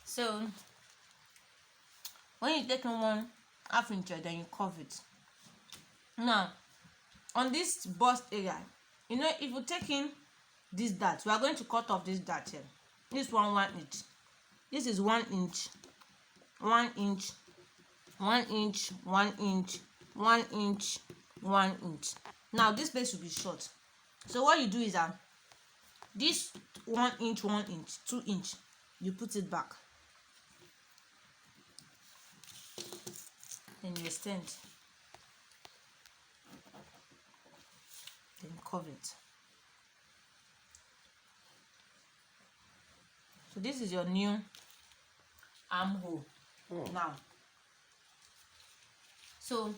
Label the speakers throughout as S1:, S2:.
S1: So when you take in 1/2 inch, then you curve it. Now on this bust area, if you take in this dart, we are going to cut off this dart here. This 1 inch. This is 1 inch, 1 inch, 1 inch, 1 inch, 1 inch, 1 inch. Now this place will be short. So what you do is that this 1 inch, 1 inch, 2 inch, you put it back. Then you extend. Then curve it. So this is your new armhole. Now. So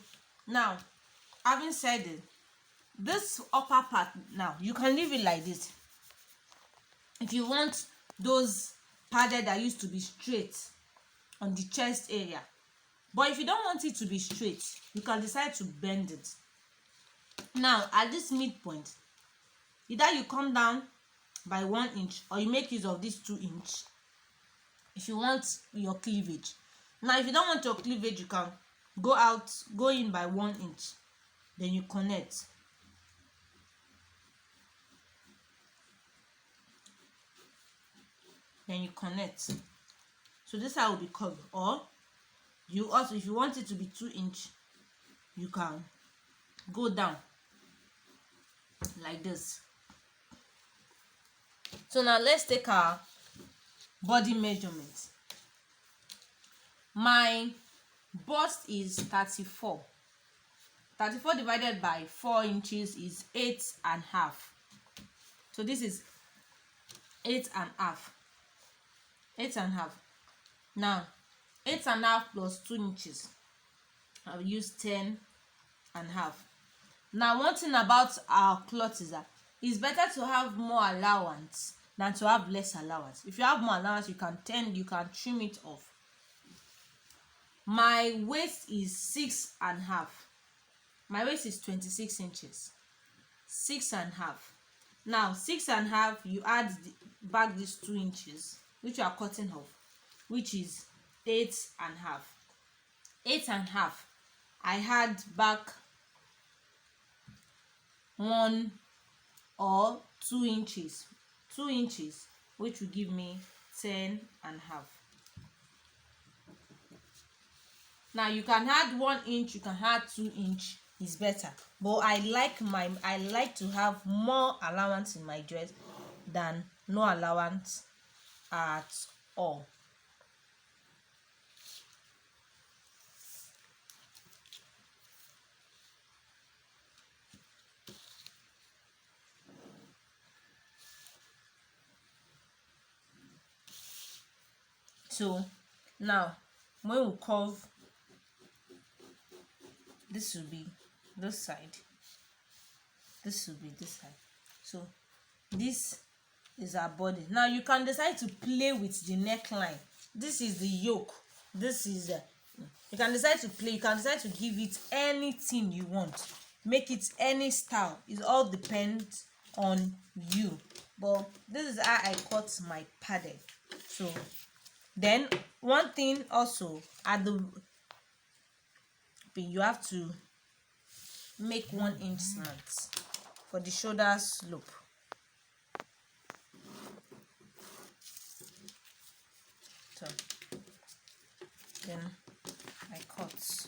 S1: now, having said it, this upper part, now you can leave it like this. If you want those padded that used to be straight on the chest area, but if you don't want it to be straight, you can decide to bend it. Now at this midpoint, either you come down by 1 inch or you make use of this 2 inch if you want your cleavage. Now if you don't want your cleavage, you can go in by 1 inch, then you connect. Then you connect. So this side will be covered. Or you also, if you want it to be 2 inch, you can go down like this. So now let's take our body measurement. My bust is 34. 34 divided by 4 inches is 8.5. So this is 8.5. 8.5. Now 8.5 plus 2 inches, I'll use 10.5. Now one thing about our cloth is that it's better to have more allowance than to have less allowance. If you have more allowance, you can trim it off. My waist is 6.5. My waist is 26 inches. 6.5. Now 6.5, you add back these 2 inches which you are cutting off, which is 8.5. 8.5, I had back 1 or 2 inches. 2 inches, which will give me 10.5. Now you can add 1 inch, you can add 2 inch, is better. But I like to have more allowance in my dress than no allowance at all. So now when we curve, this will be this side, this will be this side. So this is our body. Now you can decide to play with the neckline. This is the yoke. This is you can decide to play. You can decide to give it anything you want, make it any style. It all depends on you. But this is how I cut my padded. So then one thing also, at the you have to make 1 inch slant for the shoulder slope. So then I cut.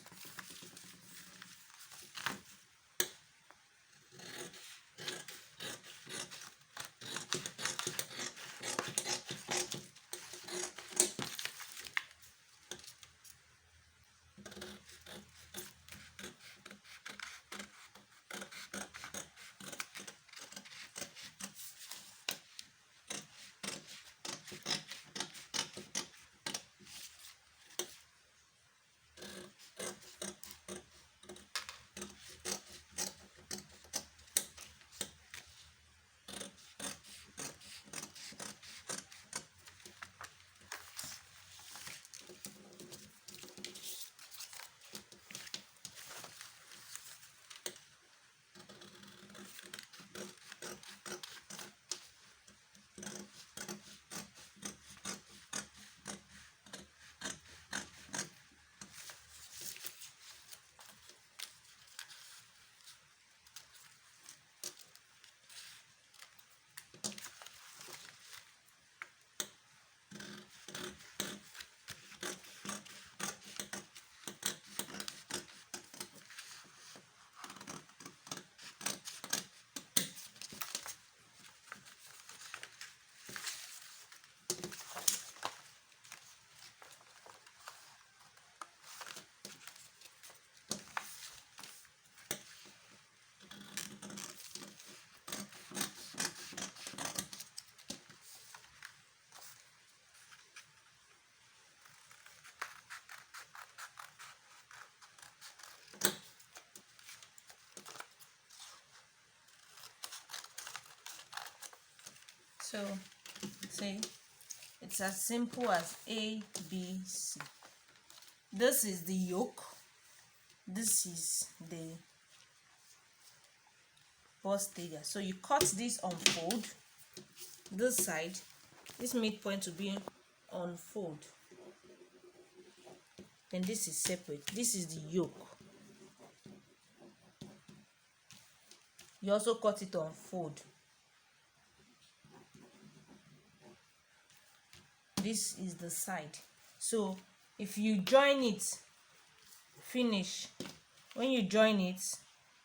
S1: So see, it's as simple as A, B, C. This is the yolk, this is the bustier. So you cut this on fold, this side, this midpoint to be on fold, then this is separate. This is the yolk. You also cut it on fold. This is the side. So if you join it, finish, when you join it,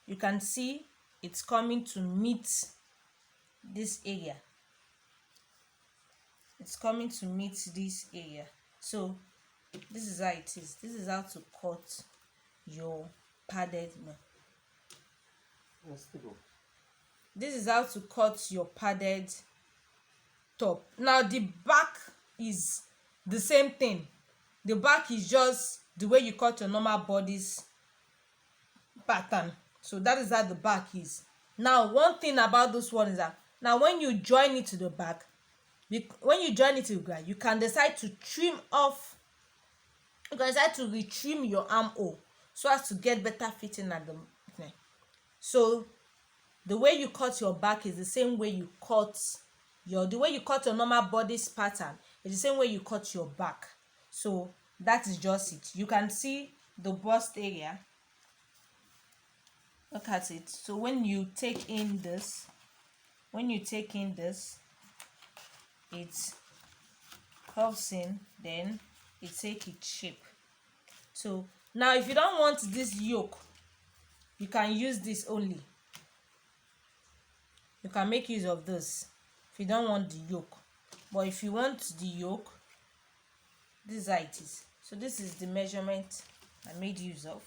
S1: you can see it's coming to meet this area. It's coming to meet this area. So this is how it is. This is how to cut your padded this is how to cut your padded top. Now the back is the same thing. The back is just the way you cut your normal bodice pattern. So that is how the back is. Now one thing about this one is that now when you join it to the back, when you join it to the ground, you can decide to trim off, you can decide to retrim your armhole so as to get better fitting at the neck. So the way you cut your back is the same way you cut your normal bodice pattern. It's the same way you cut your back. So that is just it. You can see the bust area. Look at it. So when you take in this, it curves in, then it takes its shape. So now if you don't want this yoke, you can use this only. You can make use of this if you don't want the yoke. But if you want the yoke, this is how it is. So this is the measurement I made use of.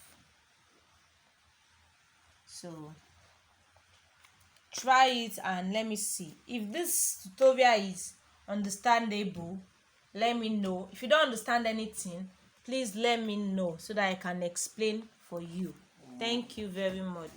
S1: So try it and let me see. If this tutorial is understandable, let me know. If you don't understand anything, please let me know so that I can explain for you. Thank you very much.